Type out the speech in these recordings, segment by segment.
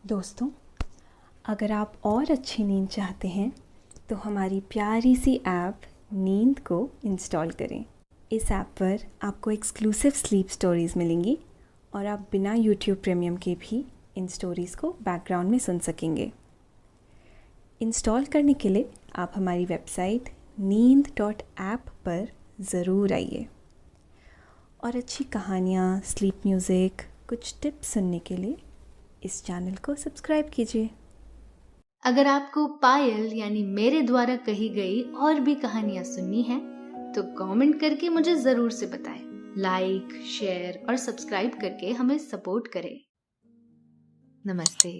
दोस्तों, अगर आप और अच्छी नींद चाहते हैं तो हमारी प्यारी सी ऐप नींद को इंस्टॉल करें। इस ऐप पर आपको एक्सक्लूसिव स्लीप स्टोरीज़ मिलेंगी और आप बिना यूट्यूब प्रीमियम के भी इन स्टोरीज़ को बैकग्राउंड में सुन सकेंगे। इंस्टॉल करने के लिए आप हमारी वेबसाइट neend.app पर ज़रूर आइए और अच्छी कहानियाँ, स्लीप म्यूज़िक, कुछ टिप्स सुनने के लिए इस चैनल को सब्सक्राइब कीजिए। अगर आपको पायल यानी मेरे द्वारा कही गई और भी कहानियां सुननी है तो कमेंट करके मुझे जरूर से बताएं। लाइक, शेयर और सब्सक्राइब करके हमें सपोर्ट करें। नमस्ते,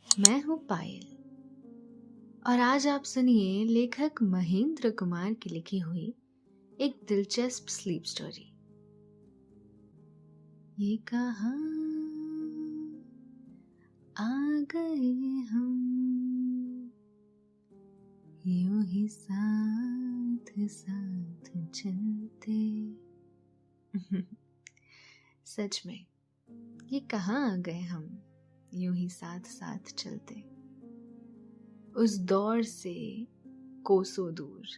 मैं हूं पायल और आज आप सुनिए लेखक महेंद्र कुमार की लिखी हुई एक दिलचस्प स्लीप स्टोरी। ये कहां आ गए हम, यूं ही साथ साथ चलते। सच में ये कहाँ आ गए हम, यूं ही साथ साथ चलते। उस दौर से कोसों दूर,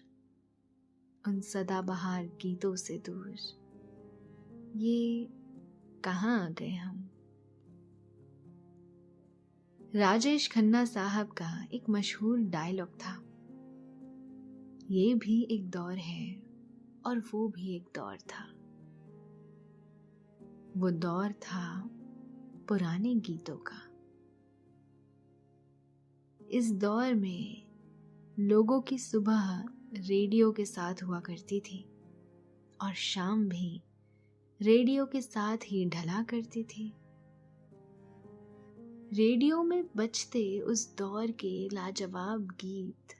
उन सदाबहार गीतों से दूर, ये कहाँ आ गए हम। राजेश खन्ना साहब का एक मशहूर डायलॉग था, ये भी एक दौर है और वो भी एक दौर था। वो दौर था पुराने गीतों का। इस दौर में लोगों की सुबह रेडियो के साथ हुआ करती थी और शाम भी रेडियो के साथ ही ढला करती थी। रेडियो में बजते उस दौर के लाजवाब गीत,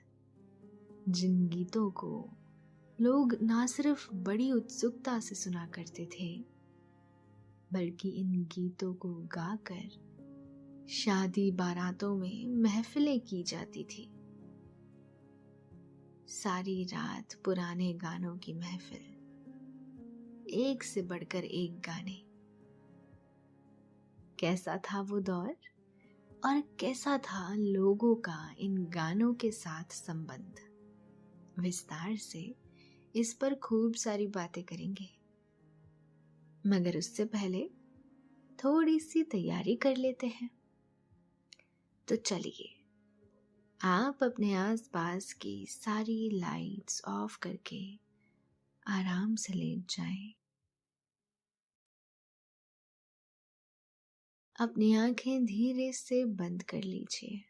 जिन गीतों को लोग ना सिर्फ बड़ी उत्सुकता से सुना करते थे, बल्कि इन गीतों को गाकर शादी बारातों में महफिलें की जाती थी। सारी रात पुराने गानों की महफिल, एक से बढ़कर एक गाने। कैसा था वो दौर और कैसा था लोगों का इन गानों के साथ संबंध, विस्तार से इस पर खूब सारी बातें करेंगे। मगर उससे पहले थोड़ी सी तैयारी कर लेते हैं। तो चलिए, आप अपने आसपास की सारी लाइट्स ऑफ करके आराम से लेट जाएं। अपनी आंखें धीरे से बंद कर लीजिए।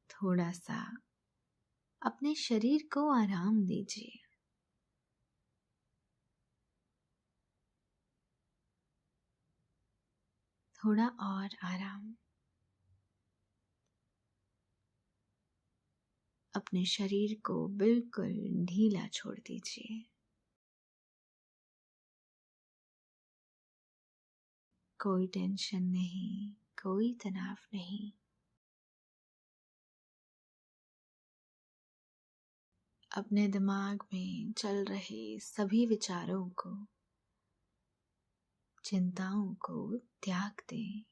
थोड़ा सा अपने शरीर को आराम दीजिए। थोड़ा और आराम। अपने शरीर को बिल्कुल ढीला छोड़ दीजिए। कोई टेंशन नहीं, कोई तनाव नहीं। अपने दिमाग में चल रहे सभी विचारों को, चिंताओं को त्याग दें।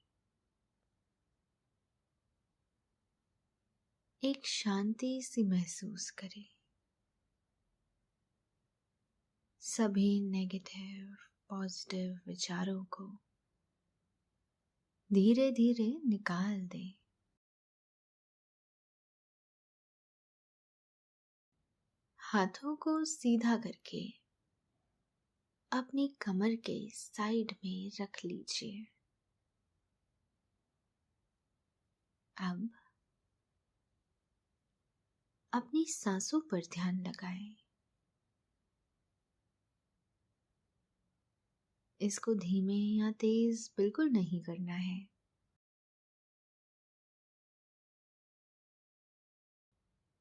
एक शांति सी महसूस करें। सभी नेगेटिव पॉजिटिव विचारों को धीरे धीरे निकाल दें। हाथों को सीधा करके अपनी कमर के साइड में रख लीजिए। अब अपनी सांसों पर ध्यान लगाएं। इसको धीमे या तेज बिल्कुल नहीं करना है।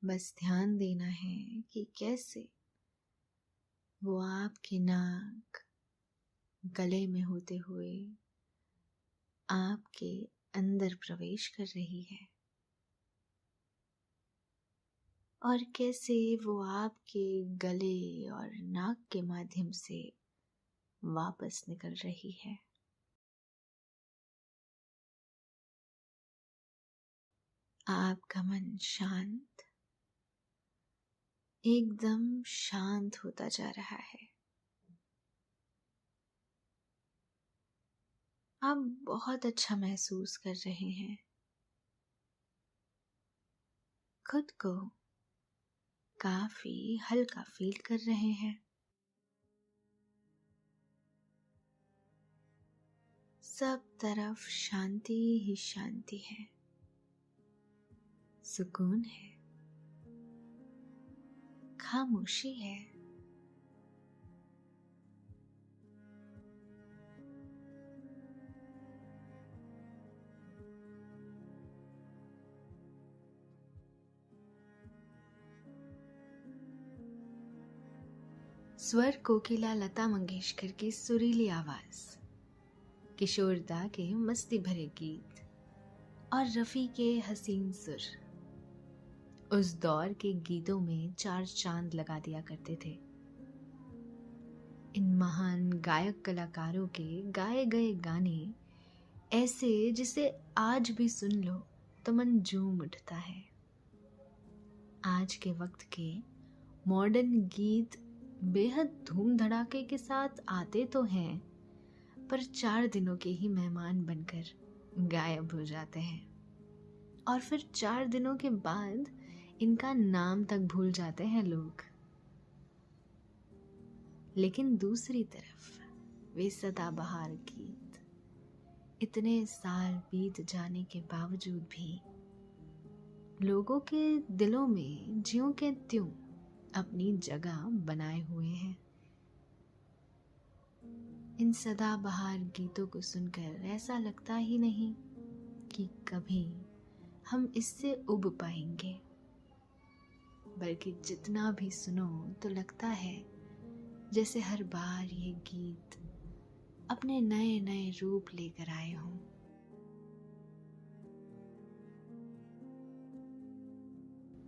बस ध्यान देना है कि कैसे वो आपके नाक, गले में होते हुए आपके अंदर प्रवेश कर रही है और कैसे वो आपके गले और नाक के माध्यम से वापस निकल रही है। आपका मन शांत, एकदम शांत होता जा रहा है। आप बहुत अच्छा महसूस कर रहे हैं। खुद को काफी हल्का फील कर रहे हैं। सब तरफ शांति ही शांति है, सुकून है, खामोशी है। स्वर कोकिला लता मंगेशकर की सुरीली आवाज, किशोर दा के मस्ती भरे गीत और रफी के हसीन सुर उस दौर के गीतों में चार चांद लगा दिया करते थे। इन महान गायक कलाकारों के गाए गए गाने ऐसे जिसे आज भी सुन लो तो मन झूम उठता है। आज के वक्त के मॉडर्न गीत बेहद धूम धड़ाके के साथ आते तो हैं, पर 4 दिनों के ही मेहमान बनकर गायब हो जाते हैं और फिर 4 दिनों के बाद इनका नाम तक भूल जाते हैं लोग। लेकिन दूसरी तरफ वे सदाबहार गीत इतने साल बीत जाने के बावजूद भी लोगों के दिलों में ज्यों के त्यों अपनी जगह बनाए हुए हैं। इन सदाबहार गीतों को सुनकर ऐसा लगता ही नहीं कि कभी हम इससे उब पाएंगे, बल्कि जितना भी सुनो तो लगता है जैसे हर बार ये गीत अपने नए नए रूप लेकर आए हों।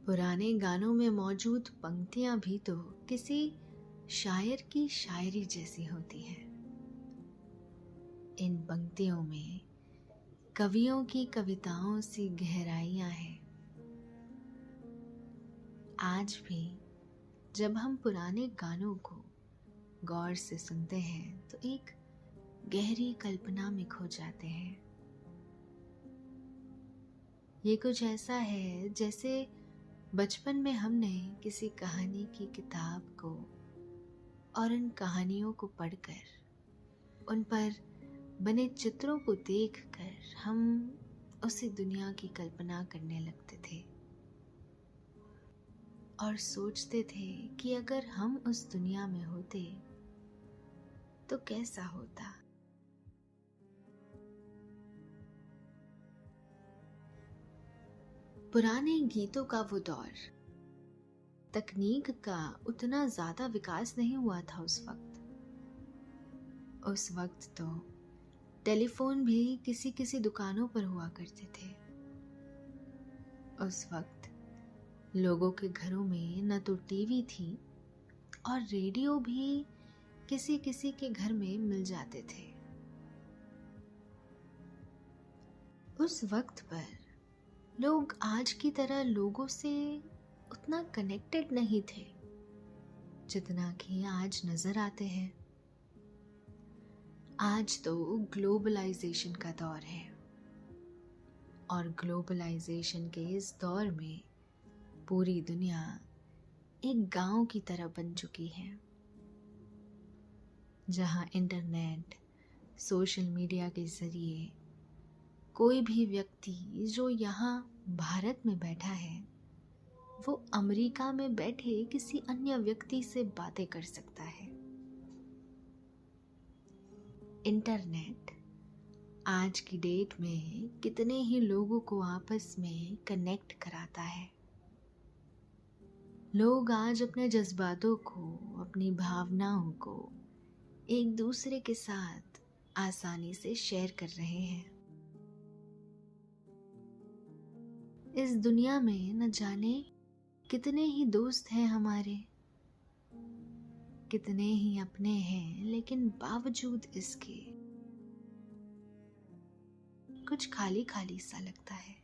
पुराने गानों में मौजूद पंक्तियां भी तो किसी शायर की शायरी जैसी होती हैं। इन पंक्तियों में कवियों की कविताओं सी गहराइयां हैं। आज भी जब हम पुराने गानों को गौर से सुनते हैं तो एक गहरी कल्पना में खो जाते हैं। ये कुछ ऐसा है जैसे बचपन में हमने किसी कहानी की किताब को और उन कहानियों को पढ़कर उन पर बने चित्रों को देखकर हम उसी दुनिया की कल्पना करने लगते थे और सोचते थे कि अगर हम उस दुनिया में होते तो कैसा होता। पुराने गीतों का वो दौर, तकनीक का उतना ज्यादा विकास नहीं हुआ था उस वक्त। उस वक्त तो टेलीफोन भी किसी किसी दुकानों पर हुआ करते थे। उस वक्त लोगों के घरों में न तो टीवी थी और रेडियो भी किसी किसी के घर में मिल जाते थे। उस वक्त पर लोग आज की तरह लोगों से उतना कनेक्टेड नहीं थे जितना कि आज नजर आते हैं। आज तो ग्लोबलाइजेशन का दौर है और ग्लोबलाइजेशन के इस दौर में पूरी दुनिया एक गांव की तरह बन चुकी है, जहां इंटरनेट, सोशल मीडिया के जरिए कोई भी व्यक्ति जो यहाँ भारत में बैठा है वो अमेरिका में बैठे किसी अन्य व्यक्ति से बातें कर सकता है। इंटरनेट आज की डेट में कितने ही लोगों को आपस में कनेक्ट कराता है। लोग आज अपने जज्बातों को, अपनी भावनाओं को एक दूसरे के साथ आसानी से शेयर कर रहे हैं। इस दुनिया में न जाने कितने ही दोस्त हैं हमारे, कितने ही अपने हैं, लेकिन बावजूद इसके कुछ खाली खाली सा लगता है।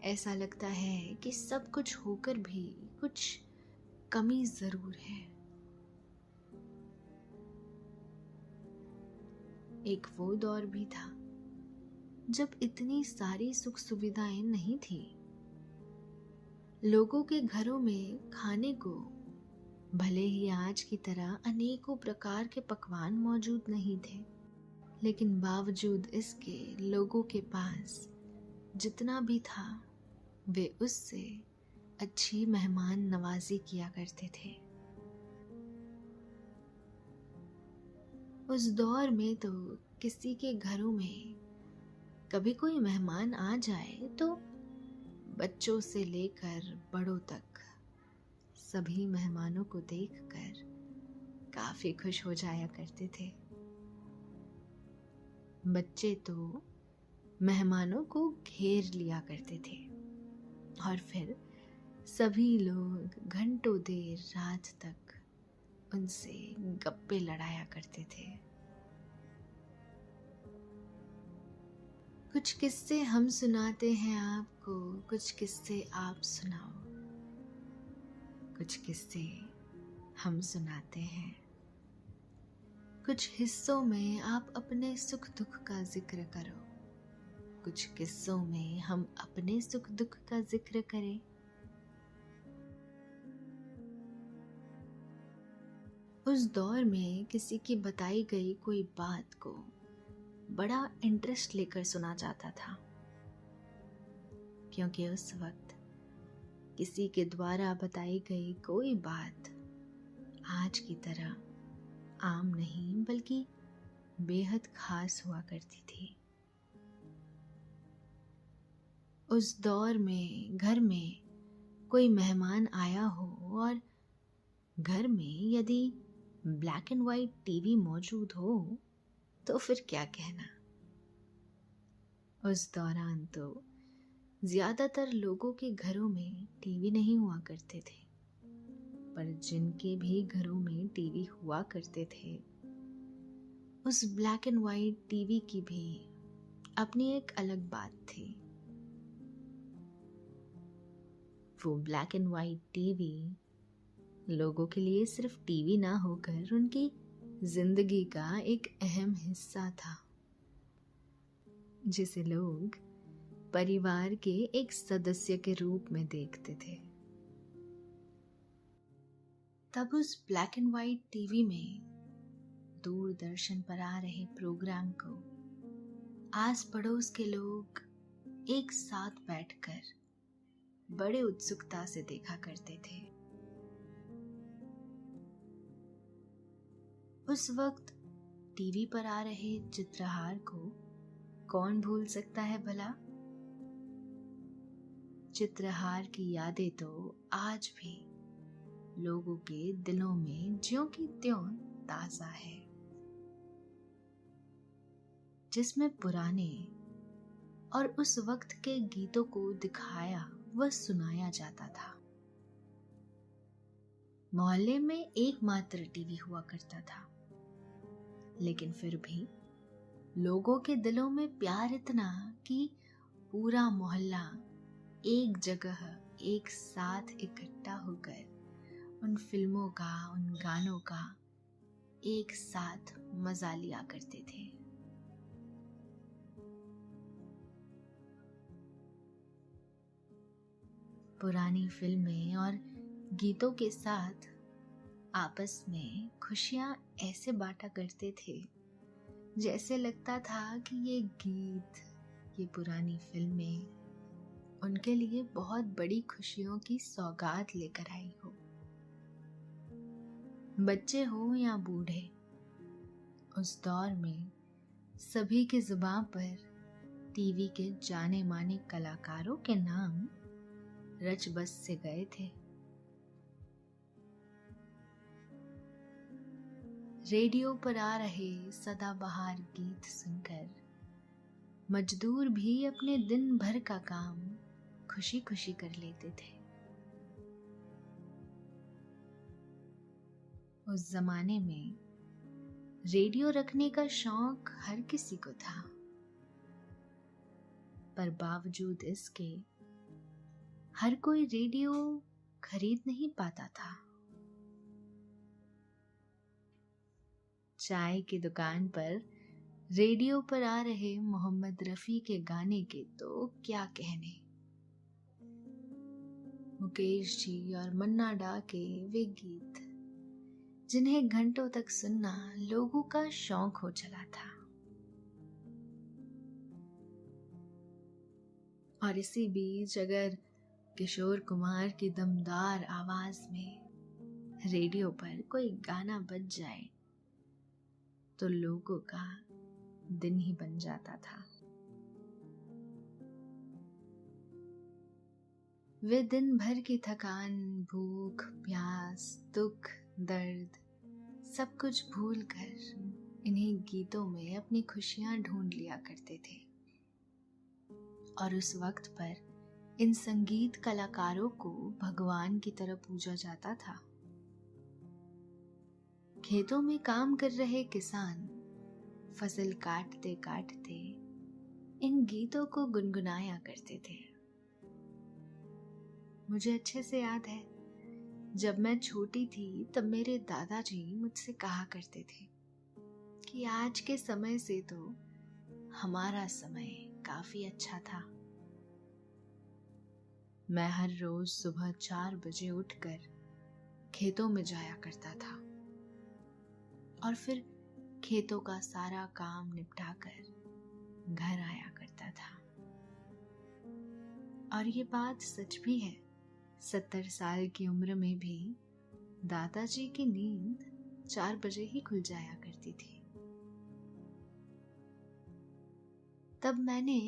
ऐसा लगता है कि सब कुछ होकर भी कुछ कमी जरूर है। एक वो दौर भी था जब इतनी सारी सुख सुविधाएं नहीं थी। लोगों के घरों में खाने को भले ही आज की तरह अनेकों प्रकार के पकवान मौजूद नहीं थे, लेकिन बावजूद इसके लोगों के पास जितना भी था वे उससे अच्छी मेहमान नवाजी किया करते थे। उस दौर में तो किसी के घरों में कभी कोई मेहमान आ जाए तो बच्चों से लेकर बड़ों तक सभी मेहमानों को देखकर काफी खुश हो जाया करते थे। बच्चे तो मेहमानों को घेर लिया करते थे और फिर सभी लोग घंटों देर रात तक उनसे गप्पे लड़ाया करते थे। कुछ किस्से हम सुनाते हैं आपको, कुछ किस्से आप सुनाओ। कुछ किस्से हम सुनाते हैं, कुछ हिस्सों में आप अपने सुख दुख का जिक्र करो, कुछ किस्सों में हम अपने सुख दुख का जिक्र करें। उस दौर में किसी की बताई गई कोई बात को बड़ा इंटरेस्ट लेकर सुना जाता था, क्योंकि उस वक्त किसी के द्वारा बताई गई कोई बात आज की तरह आम नहीं बल्कि बेहद खास हुआ करती थी। उस दौर में घर में कोई मेहमान आया हो और घर में यदि ब्लैक एंड वाइट टीवी मौजूद हो तो फिर क्या कहना। उस दौरान तो ज्यादातर लोगों के घरों में टीवी नहीं हुआ करते थे, पर जिनके भी घरों में टीवी हुआ करते थे उस ब्लैक एंड वाइट टीवी की भी अपनी एक अलग बात थी। वो ब्लैक एंड वाइट टीवी लोगों के लिए सिर्फ टीवी ना होकर उनकी जिंदगी का एक अहम हिस्सा था, जिसे लोग परिवार के एक सदस्य के रूप में देखते थे। तब उस ब्लैक एंड वाइट टीवी में दूरदर्शन पर आ रहे प्रोग्राम को आस पड़ोस के लोग एक साथ बैठकर बड़े उत्सुकता से देखा करते थे। उस वक्त टीवी पर आ रहे चित्रहार को कौन भूल सकता है भला। चित्रहार की यादें तो आज भी लोगों के दिलों में ज्यों की त्यों ताजा है, जिसमें पुराने और उस वक्त के गीतों को दिखाया व सुनाया जाता था। मोहल्ले में एकमात्र टीवी हुआ करता था, लेकिन फिर भी लोगों के दिलों में प्यार इतना कि पूरा मोहल्ला एक जगह एक साथ इकट्ठा होकर उन फिल्मों का, उन गानों का एक साथ मजा लिया करते थे। पुरानी फिल्में और गीतों के साथ आपस में खुशियां ऐसे बांटा करते थे जैसे लगता था कि ये गीत, ये पुरानी फिल्में उनके लिए बहुत बड़ी खुशियों की सौगात लेकर आई हो। बच्चे हो या बूढ़े, उस दौर में सभी की जुबान पर टीवी के जाने माने कलाकारों के नाम रच बस से गए थे। रेडियो पर आ रहे सदाबहार गीत सुनकर मजदूर भी अपने दिन भर का काम खुशी खुशी कर लेते थे। उस जमाने में रेडियो रखने का शौक हर किसी को था, पर बावजूद इसके हर कोई रेडियो खरीद नहीं पाता था। चाय की दुकान पर रेडियो पर आ रहे मोहम्मद रफी के गाने के तो क्या कहने। मुकेश जी और मन्ना डा के वे गीत जिन्हें घंटों तक सुनना लोगों का शौक हो चला था। और इसी बीच अगर किशोर कुमार की दमदार आवाज में रेडियो पर कोई गाना बज जाए तो लोगों का दिन ही बन जाता था। वे दिन भर की थकान, भूख, प्यास, दुख, दर्द सब कुछ भूलकर इन्हीं गीतों में अपनी खुशियां ढूंढ लिया करते थे। और उस वक्त पर इन संगीत कलाकारों को भगवान की तरह पूजा जाता था। खेतों में काम कर रहे किसान फसल काटते काटते इन गीतों को गुनगुनाया करते थे। मुझे अच्छे से याद है, जब मैं छोटी थी तब मेरे दादाजी मुझसे कहा करते थे कि आज के समय से तो हमारा समय काफी अच्छा था। मैं हर रोज सुबह 4 बजे उठकर खेतों में जाया करता था और फिर खेतों का सारा काम निपटाकर घर आया करता था। और ये बात सच भी है, 70 साल की उम्र में भी दादाजी की नींद 4 बजे ही खुल जाया करती थी। तब मैंने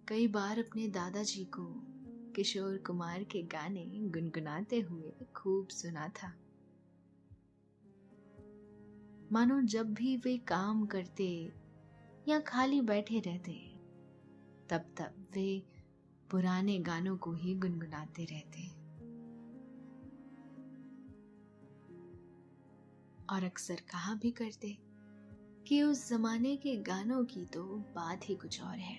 कई बार अपने दादाजी को किशोर कुमार के गाने गुनगुनाते हुए खूब सुना था। मानो जब भी वे काम करते या खाली बैठे रहते तब वे पुराने गानों को ही गुनगुनाते रहते। और अक्सर कहा भी करते कि उस जमाने के गानों की तो बात ही कुछ और है।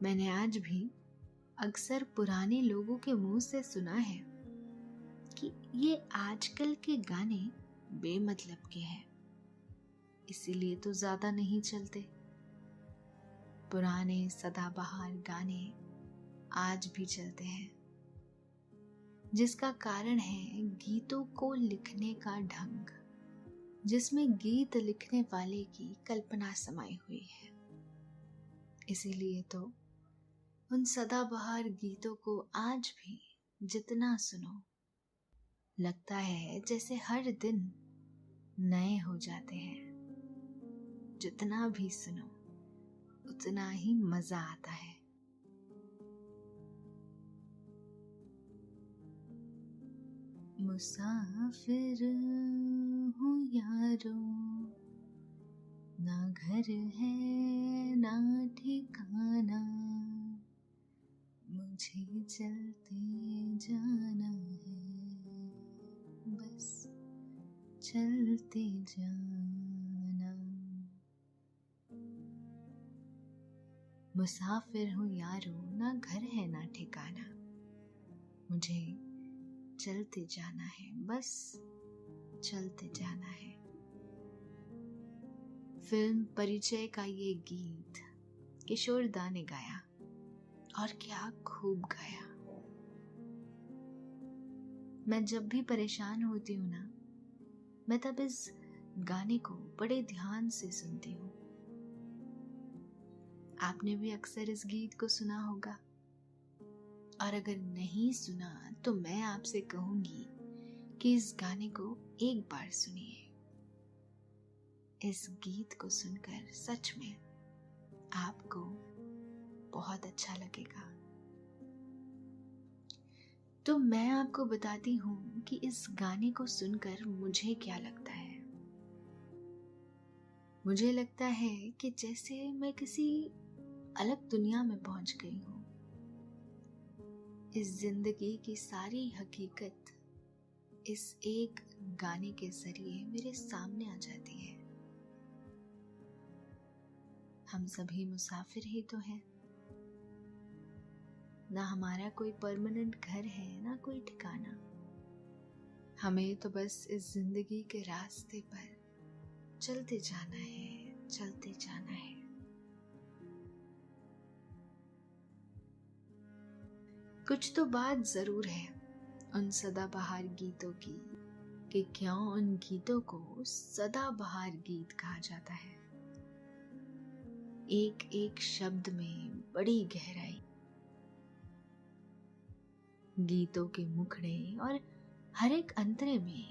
मैंने आज भी अक्सर पुराने लोगों के मुंह से सुना है कि ये आजकल के गाने बेमतलब के हैं, इसीलिए तो ज्यादा नहीं चलते। पुराने सदाबहार गाने आज भी चलते हैं, जिसका कारण है गीतों को लिखने का ढंग, जिसमें गीत लिखने वाले की कल्पना समाई हुई है। इसीलिए तो उन सदाबहार गीतों को आज भी जितना सुनो लगता है जैसे हर दिन नए हो जाते हैं। जितना भी सुनो उतना ही मजा आता है। मुसाफिर हूँ यारो, ना घर है ना ठिकाना, मुझे चलते जाना है, बस चलते जाना। मुसाफिर हूँ यारो, ना घर है ना ठिकाना, मुझे चलते जाना है, बस चलते जाना है। फिल्म परिचय का ये गीत किशोर दा ने गाया, और क्या खूब गाया। मैं जब भी परेशान होती हूँ ना, मैं तब इस गाने को बड़े ध्यान से सुनती हूँ। आपने भी अक्सर इस गीत को सुना होगा, और अगर नहीं सुना तो मैं आपसे कहूंगी कि इस गाने को एक बार सुनिए। इस गीत को सुनकर सच में आपको बहुत अच्छा लगेगा। तो मैं आपको बताती हूँ कि इस गाने को सुनकर मुझे क्या लगता है। मुझे लगता है कि जैसे मैं किसी अलग दुनिया में पहुंच गई हूँ। इस जिंदगी की सारी हकीकत इस एक गाने के जरिए मेरे सामने आ जाती है। हम सभी मुसाफिर ही तो हैं। ना हमारा कोई परमानेंट घर है, ना कोई ठिकाना। हमें तो बस इस जिंदगी के रास्ते पर चलते जाना है, चलते जाना है। कुछ तो बात जरूर है उन सदाबहार गीतों की कि क्यों उन गीतों को सदाबहार गीत कहा जाता है। एक एक शब्द में बड़ी गहराई, गीतों के मुखड़े और हर एक अंतरे में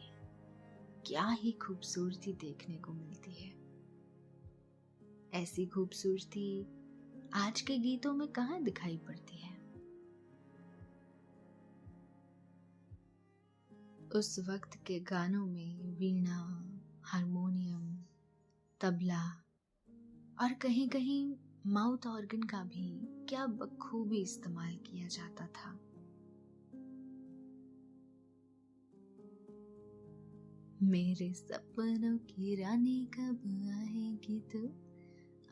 क्या ही खूबसूरती देखने को मिलती है। ऐसी खूबसूरती आज के गीतों में कहाँ दिखाई पड़ती है। उस वक्त के गानों में वीणा, हारमोनियम, तबला और कहीं कहीं माउथ ऑर्गन का भी क्या बखूबी इस्तेमाल किया जाता था। मेरे सपनों की रानी कब आएगी तू,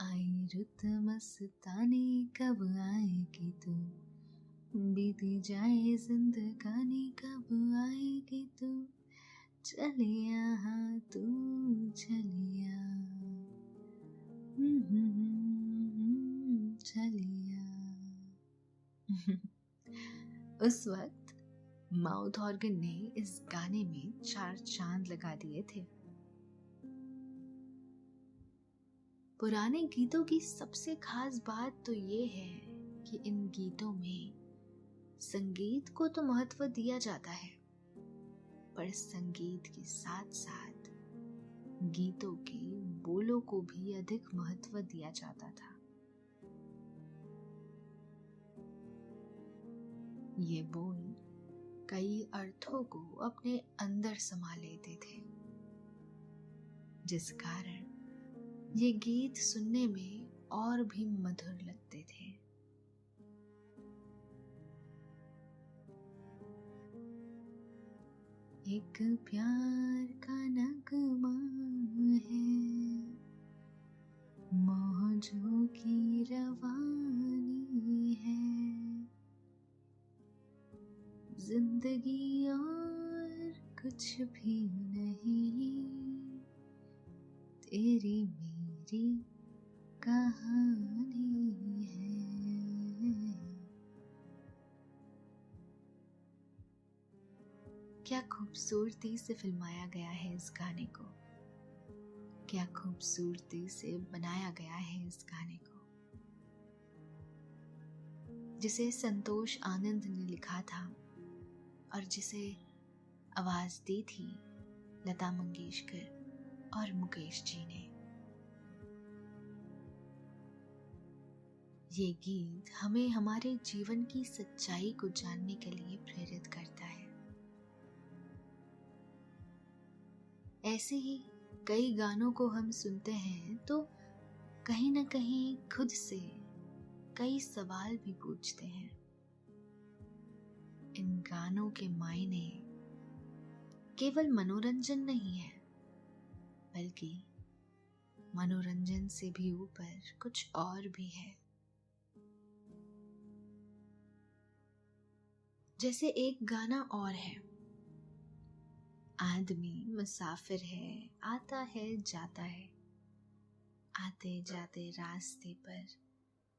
आई रुत मस्तानी कब आएगी तू, बीती जाए जिंदगानी कब आएगी तू, चलिया हाँ तू चलिया, चलिया। उस वक्त माउथ ऑर्गन ने इस गाने में 4 चांद लगा दिए थे। पुराने गीतों की सबसे खास बात तो ये है कि इन गीतों में संगीत को तो महत्व दिया जाता है, पर संगीत के साथ साथ गीतों के बोलों को भी अधिक महत्व दिया जाता था। ये बोल कई अर्थों को अपने अंदर समा लेते थे, जिस कारण ये गीत सुनने में और भी मधुर लगते थे। एक प्यार का नगमा है, मौजों की रवानी है, जिंदगी और कुछ भी नहीं, तेरी मेरी कहानी है। क्या खूबसूरती से फिल्माया गया है इस गाने को, क्या खूबसूरती से बनाया गया है इस गाने को, जिसे संतोष आनंद ने लिखा था और जिसे आवाज दी थी लता मंगेशकर और मुकेश जी ने। ये गीत हमें हमारे जीवन की सच्चाई को जानने के लिए प्रेरित करता है। ऐसे ही कई गानों को हम सुनते हैं तो कहीं ना कहीं खुद से कई सवाल भी पूछते हैं। इन गानों के मायने केवल मनोरंजन नहीं है, बल्कि मनोरंजन से भी ऊपर कुछ और भी है। जैसे एक गाना और है, आदमी मुसाफिर है, आता है जाता है, आते जाते रास्ते पर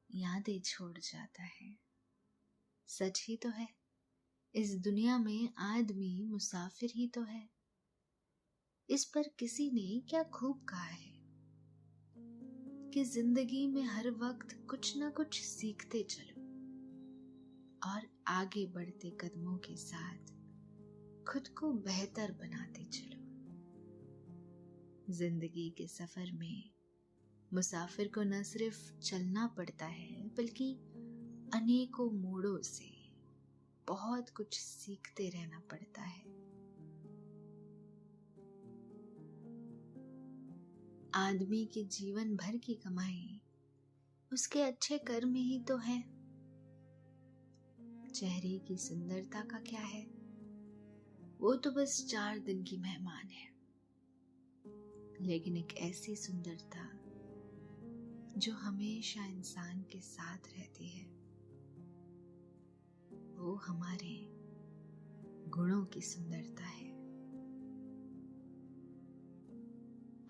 यादें छोड़ जाता है। सच ही तो है, इस दुनिया में आदमी मुसाफिर ही तो है। इस पर किसी ने क्या खूब कहा है कि जिंदगी में हर वक्त कुछ ना कुछ सीखते चलो और आगे बढ़ते कदमों के साथ खुद को बेहतर बनाते चलो। जिंदगी के सफर में मुसाफिर को न सिर्फ चलना पड़ता है, बल्कि अनेकों मोड़ों से बहुत कुछ सीखते रहना पड़ता है। आदमी के जीवन भर की कमाई उसके अच्छे कर्म ही तो है। चेहरे की सुंदरता का क्या है, वो तो बस 4 दिन की मेहमान है, लेकिन एक ऐसी सुंदरता जो हमेशा इंसान के साथ रहती है, वो हमारे गुणों की सुंदरता है।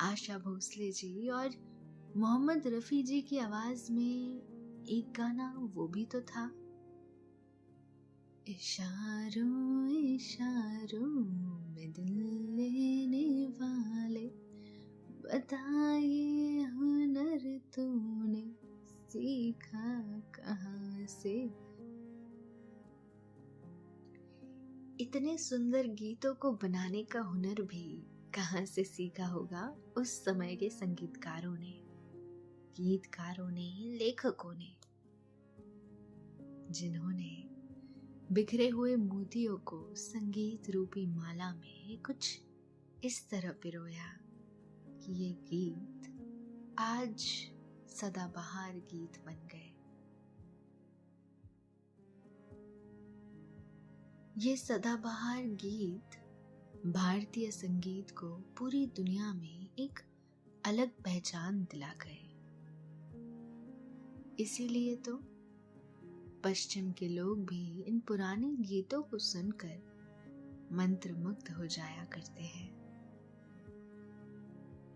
आशा भोसले जी और मोहम्मद रफी जी की आवाज में एक गाना वो भी तो था, इशारों इशारों में दिल लेने वाले, बताइए हुनर तूने सीखा कहाँ से। इतने सुंदर गीतों को बनाने का हुनर भी कहाँ से सीखा होगा उस समय के संगीतकारों ने, गीतकारों ने, लेखकों ने, जिन्होंने बिखरे हुए मोतियों को संगीत रूपी माला में कुछ इस तरह पिरोया कि ये गीत आज सदाबहार गीत बन गए। ये सदाबहार गीत भारतीय संगीत को पूरी दुनिया में एक अलग पहचान दिला गए। इसीलिए तो पश्चिम के लोग भी इन पुराने गीतों को सुनकर मंत्रमुग्ध हो जाया करते हैं।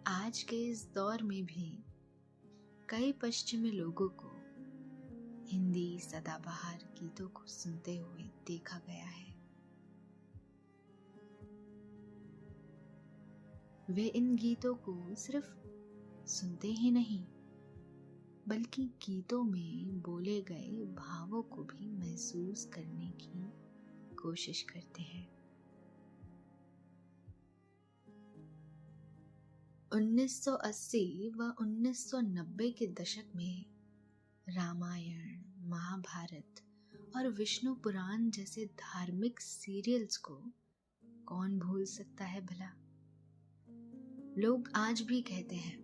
आज के इस दौर में भी कई पश्चिमी लोगों को हिंदी सदाबहार गीतों को सुनते हुए देखा गया है। वे इन गीतों को सिर्फ सुनते ही नहीं, बल्कि गीतों में बोले गए भावों को भी महसूस करने की कोशिश करते हैं। 1980 व 1990 के दशक में रामायण, महाभारत और विष्णु पुराण जैसे धार्मिक सीरियल्स को कौन भूल सकता है भला। लोग आज भी कहते हैं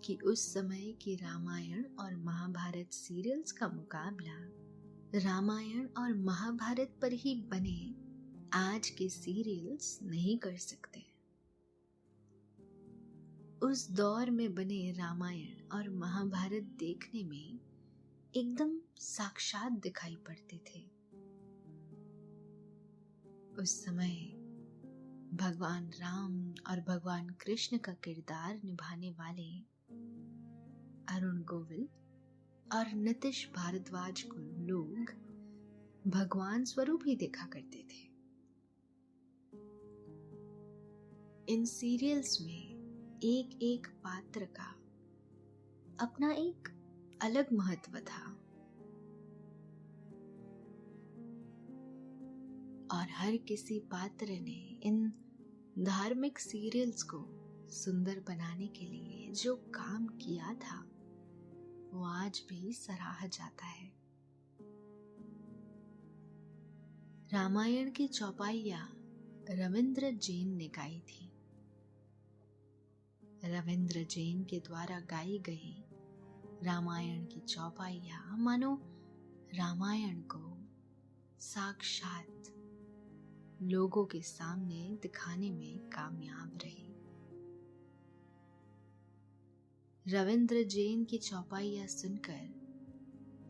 कि उस समय की रामायण और महाभारत सीरियल्स का मुकाबला रामायण और महाभारत पर ही बने आज के सीरियल्स नहीं कर सकते। उस दौर में बने रामायण और महाभारत देखने में एकदम साक्षात दिखाई पड़ते थे। उस समय भगवान राम और भगवान कृष्ण का किरदार निभाने वाले अरुण गोविल और नीतीश भारद्वाज को लोग भगवान स्वरूप ही देखा करते थे। इन सीरियल्स में एक एक पात्र का अपना एक अलग महत्व था और हर किसी पात्र ने इन धार्मिक सीरियल्स को सुंदर बनाने के लिए जो काम किया था वो आज भी सराहा जाता है। रामायण की चौपाइयां रविंद्र जैन ने गाई थी। रविंद्र जैन के द्वारा गाई गई रामायण की चौपाइयां मानो रामायण को साक्षात लोगों के सामने दिखाने में कामयाब रही। रविंद्र जैन की चौपाइयां सुनकर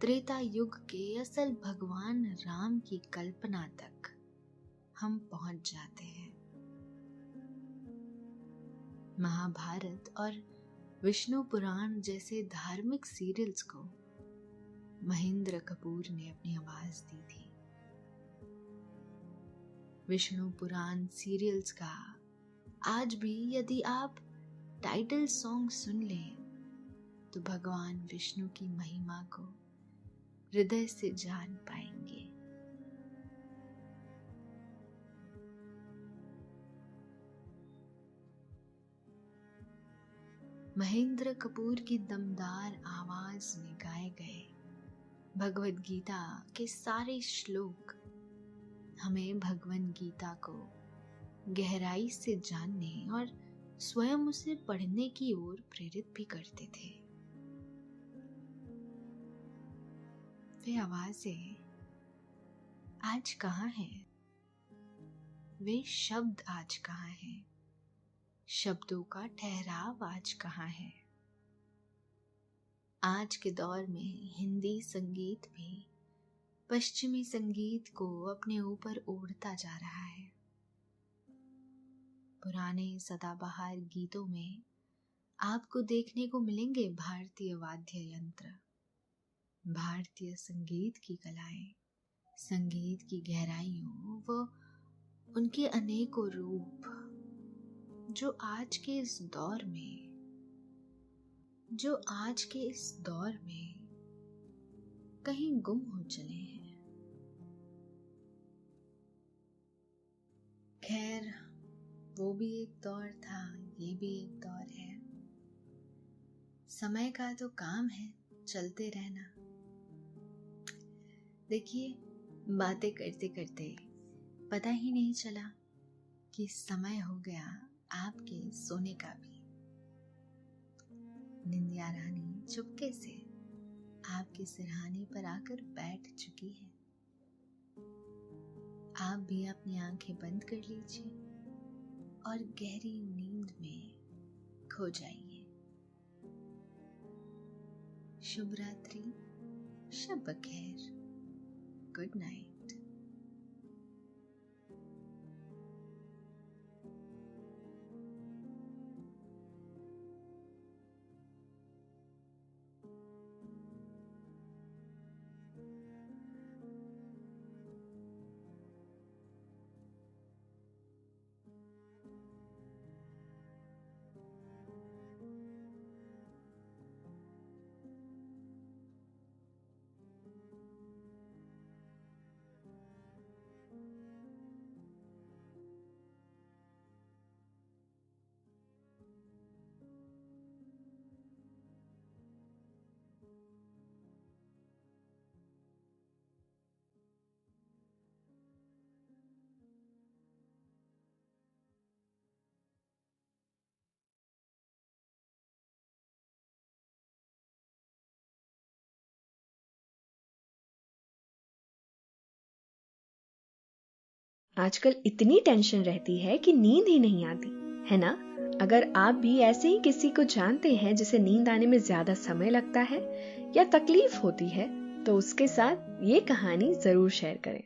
त्रेता युग के असल भगवान राम की कल्पना तक हम पहुंच जाते हैं। महाभारत और विष्णु पुराण जैसे धार्मिक सीरियल्स को महेंद्र कपूर ने अपनी आवाज दी थी। विष्णु पुराण सीरियल्स का आज भी यदि आप टाइटल सॉन्ग सुन लें तो भगवान विष्णु की महिमा को हृदय से जान पाएंगे। महेंद्र कपूर की दमदार आवाज में गाए गए भगवद गीता के सारे श्लोक हमें भगवद गीता को गहराई से जानने और स्वयं उसे पढ़ने की ओर प्रेरित भी करते थे। वे आवाजें आज कहाँ हैं? वे शब्द आज कहाँ हैं? शब्दों का ठहराव आज कहाँ है? आज के दौर में हिंदी संगीत भी पश्चिमी संगीत को अपने ऊपर ओढ़ता जा रहा है। पुराने सदाबहार गीतों में आपको देखने को मिलेंगे भारतीय वाद्य यंत्र, भारतीय संगीत की कलाएं, संगीत की गहराइयों व उनके अनेकों रूप जो आज के इस दौर में कहीं गुम हो चले हैं। खैर, वो भी एक दौर था, ये भी एक दौर है। समय का तो काम है चलते रहना। देखिए, बातें करते करते पता ही नहीं चला कि समय हो गया आपके सोने का भी। निंदिया रानी चुपके से आपके सिरहाने पर आकर बैठ चुकी है। आप भी अपनी आंखें बंद कर लीजिए और गहरी नींद में खो जाइए। शुभ रात्रि, शब बखैर, गुड नाइट। आजकल इतनी टेंशन रहती है कि नींद ही नहीं आती, है ना? अगर आप भी ऐसे ही किसी को जानते हैं जिसे नींद आने में ज्यादा समय लगता है या तकलीफ होती है, तो उसके साथ ये कहानी जरूर शेयर करें।